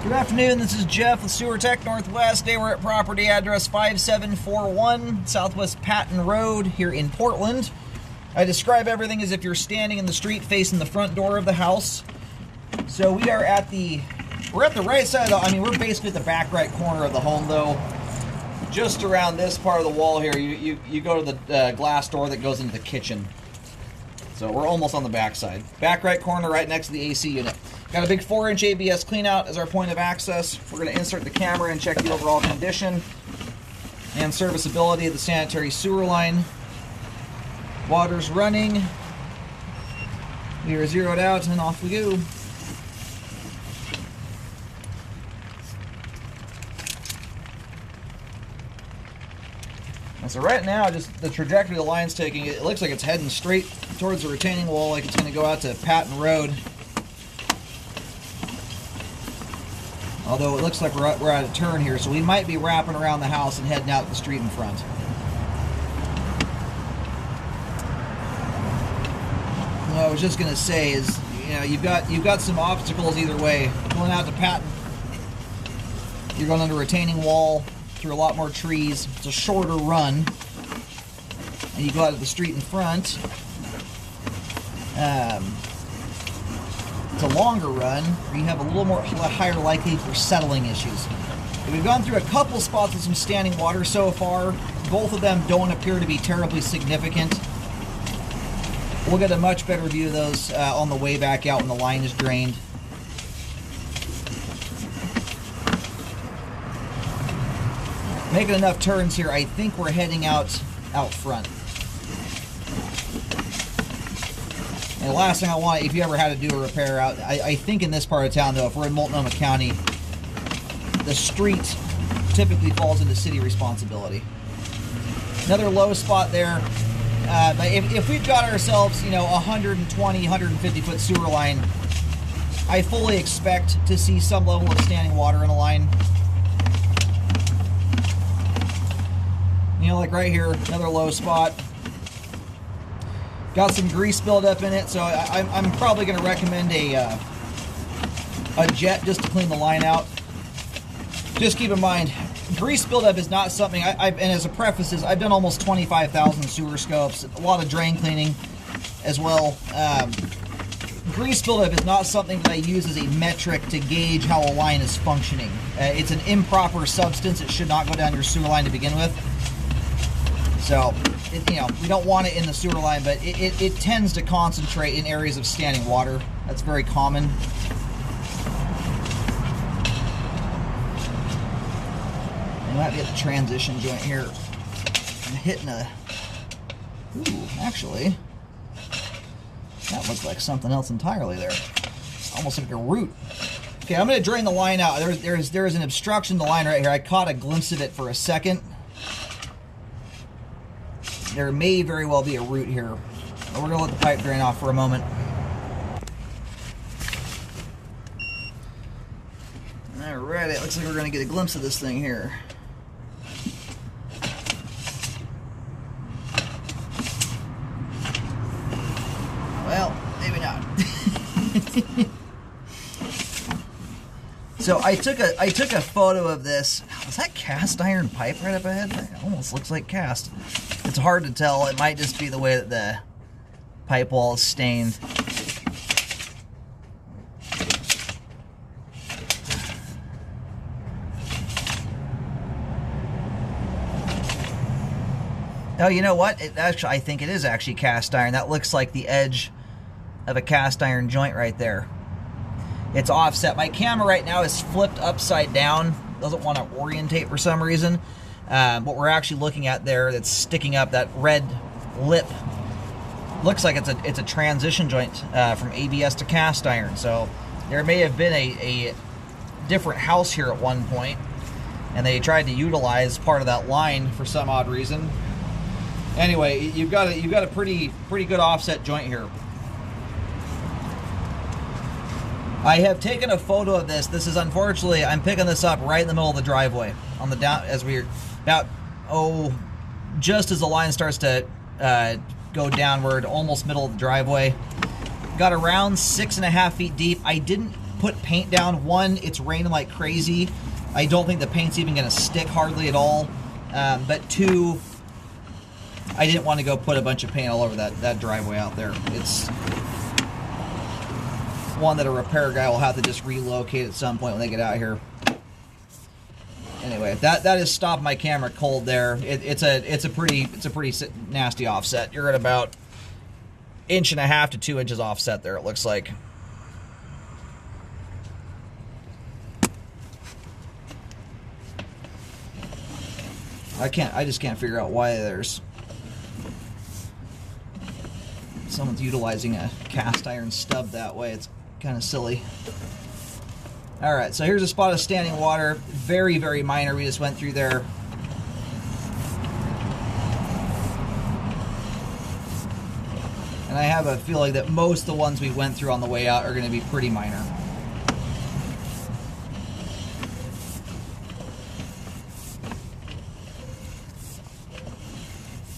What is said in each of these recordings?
Good afternoon, this is Jeff with Sewer Tech Northwest. Today we're at property address 5741 Southwest Patton Road here in Portland. I describe everything as if you're standing in the street facing the front door of the house. So we're at the right side of we're basically at the back right corner of the home though. Just around this part of the wall here, you go to the glass door that goes into the kitchen. So we're almost on the back side. Back right corner, right next to the AC unit. Got a big 4-inch ABS cleanout as our point of access. We're going to insert the camera and check the overall condition and serviceability of the sanitary sewer line. Water's running. We are zeroed out and off we go. And so right now, just the trajectory the line's taking, it looks like it's heading straight towards the retaining wall, like it's going to go out to Patton Road. Although it looks like we're at a turn here, so we might be wrapping around the house and heading out the street in front. What I was just going to say is, you know, you've got some obstacles either way. Going out to Patton, you're going under a retaining wall through a lot more trees. It's a shorter run, and you go out to the street in front. It's a longer run where you have a little higher likelihood for settling issues. We've gone through a couple spots with some standing water so far. Both of them don't appear to be terribly significant. We'll get a much better view of those on the way back out when the line is drained. Making enough turns here, I think we're heading out front. And the last thing I want, if you ever had to do a repair out, I think in this part of town, though, if we're in Multnomah County, the street typically falls into city responsibility. Another low spot there. But if we've got ourselves, 120, 150-foot sewer line, I fully expect to see some level of standing water in a line. Like right here, another low spot. Got some grease buildup in it, so I'm probably going to recommend a jet just to clean the line out. Just keep in mind, grease buildup is not something, and as a preface, I've done almost 25,000 sewer scopes, a lot of drain cleaning as well. Grease buildup is not something that I use as a metric to gauge how a line is functioning. It's an improper substance. It should not go down your sewer line to begin with. So, we don't want it in the sewer line, but it tends to concentrate in areas of standing water. That's very common. I might be at the transition joint here. I'm hitting ooh, actually, that looks like something else entirely there. It's almost like a root. Okay, I'm going to drain the line out. There's an obstruction in the line right here. I caught a glimpse of it for a second. There may very well be a root here. We're going to let the pipe drain off for a moment. Alright, it looks like we're going to get a glimpse of this thing here. Well, maybe not. So I took a photo of this. Is that cast iron pipe right up ahead? It almost looks like cast. It's hard to tell. It might just be the way that the pipe wall is stained. Oh, you know what? I think it is actually cast iron. That looks like the edge of a cast iron joint right there. It's offset. My camera right now is flipped upside down. Doesn't want to orientate for some reason. What we're actually looking at there that's sticking up, that red lip, looks like it's a transition joint from ABS to cast iron. So there may have been a different house here at one point, and they tried to utilize part of that line for some odd reason. Anyway, you've got a pretty good offset joint here. I have taken a photo of this. This is, unfortunately, I'm picking this up right in the middle of the driveway on the down as we're about just as the line starts to go downward, almost middle of the driveway. Got around 6.5 feet deep. I didn't put paint down. One, it's raining like crazy. I don't think the paint's even going to stick hardly at all. But two, I didn't want to go put a bunch of paint all over that driveway out there. It's one that a repair guy will have to just relocate at some point when they get out here. Anyway, that has stopped my camera cold there. It's a pretty nasty offset. You're at about 1.5 to 2 inches offset there, it looks like. I just can't figure out why there's someone's utilizing a cast iron stub that way. It's kind of silly. All right, so here's a spot of standing water. Very, very minor. We just went through there. And I have a feeling that most of the ones we went through on the way out are going to be pretty minor.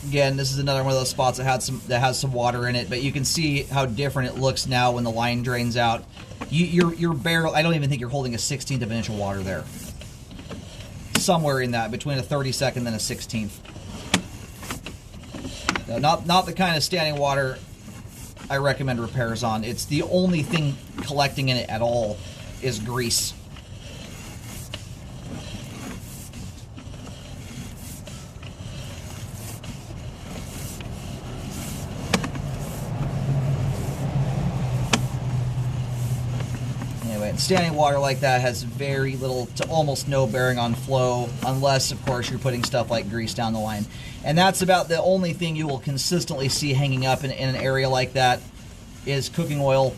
Again, this is another one of those spots that has some water in it, but you can see how different it looks now when the line drains out. You're barely, I don't even think you're holding a 1/16 of an inch of water there. Somewhere in that, between a 32nd and a 1/16. No, not the kind of standing water I recommend repairs on. It's the only thing collecting in it at all is grease. Standing water like that has very little to almost no bearing on flow, unless, of course, you're putting stuff like grease down the line. And that's about the only thing you will consistently see hanging up in an area like that is cooking oil.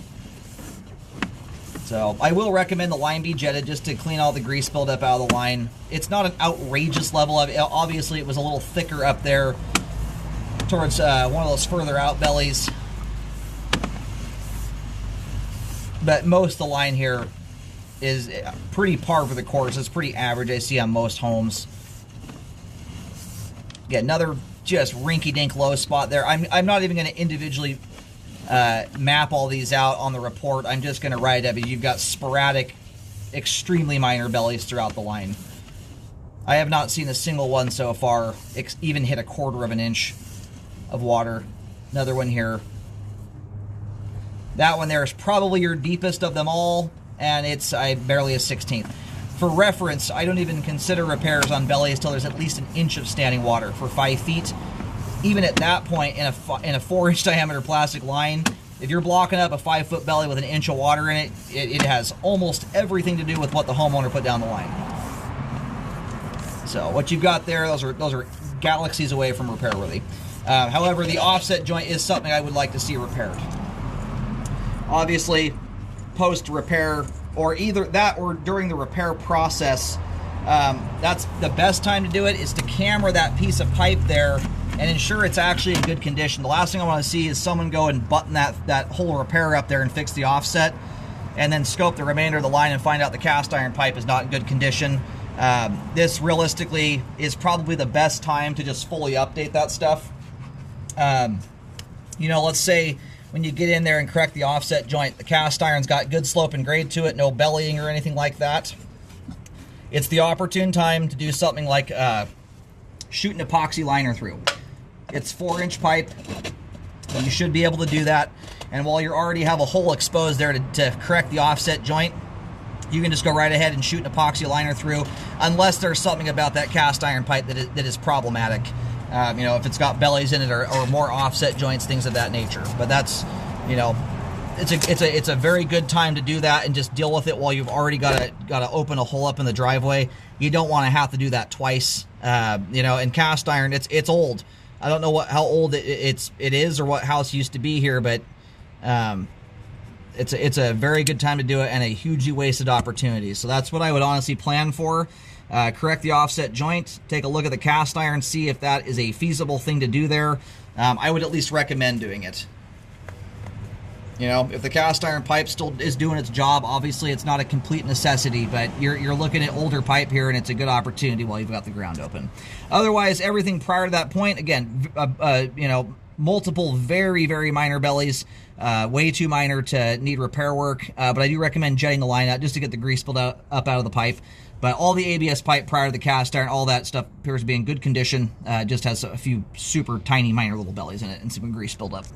So I will recommend the line be jetted just to clean all the grease buildup out of the line. It's not an outrageous level of it. Obviously, it was a little thicker up there towards one of those further out bellies. But most of the line here is pretty par for the course. It's pretty average, I see on most homes. Yeah, another just rinky-dink low spot there. I'm not even going to individually map all these out on the report. I'm just going to write it. But you've got sporadic, extremely minor bellies throughout the line. I have not seen a single one so far even hit 1/4 of an inch of water. Another one here. That one there is probably your deepest of them all, and it's barely a 1/16. For reference, I don't even consider repairs on bellies till there's at least 1 inch of standing water for 5 feet. Even at that point, in a 4-inch diameter plastic line, if you're blocking up a 5-foot belly with 1 inch of water in it, it has almost everything to do with what the homeowner put down the line. So what you've got there, those are galaxies away from repair worthy. However, the offset joint is something I would like to see repaired. Obviously, post-repair, or either that or during the repair process, that's the best time to do it, is to camera that piece of pipe there and ensure it's actually in good condition. The last thing I want to see is someone go and button that whole repair up there and fix the offset, and then scope the remainder of the line and find out the cast iron pipe is not in good condition. This realistically is probably the best time to just fully update that stuff. You know, let's say when you get in there and correct the offset joint, the cast iron's got good slope and grade to it, no bellying or anything like that. It's the opportune time to do something like shoot an epoxy liner through. It's 4-inch pipe, and you should be able to do that. And while you already have a hole exposed there to correct the offset joint, you can just go right ahead and shoot an epoxy liner through, unless there's something about that cast iron pipe that is problematic. You know, if it's got bellies in it or more offset joints, things of that nature. But that's, you know, it's a very good time to do that and just deal with it while you've already got to open a hole up in the driveway. You don't want to have to do that twice. You know, and cast iron, it's old. I don't know how old it is or what house used to be here, but it's a very good time to do it and a hugely wasted opportunity. So that's what I would honestly plan for. Correct the offset joint, take a look at the cast iron, see if that is a feasible thing to do there. I would at least recommend doing it. You know, if the cast iron pipe still is doing its job, obviously it's not a complete necessity, but you're looking at older pipe here, and it's a good opportunity while you've got the ground open. Otherwise, everything prior to that point, again, you know, multiple very, very minor bellies, way too minor to need repair work, but I do recommend jetting the line out just to get the grease build up out of the pipe. But all the ABS pipe prior to the cast iron, all that stuff appears to be in good condition. Just has a few super tiny minor little bellies in it and some grease buildup.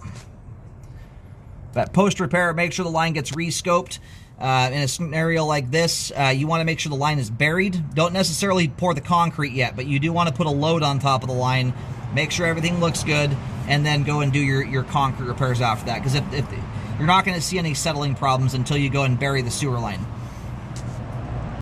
But post-repair, make sure the line gets re-scoped. In a scenario like this, you want to make sure the line is buried. Don't necessarily pour the concrete yet, but you do want to put a load on top of the line, make sure everything looks good, and then go and do your concrete repairs after that. Because if you're not going to see any settling problems until you go and bury the sewer line.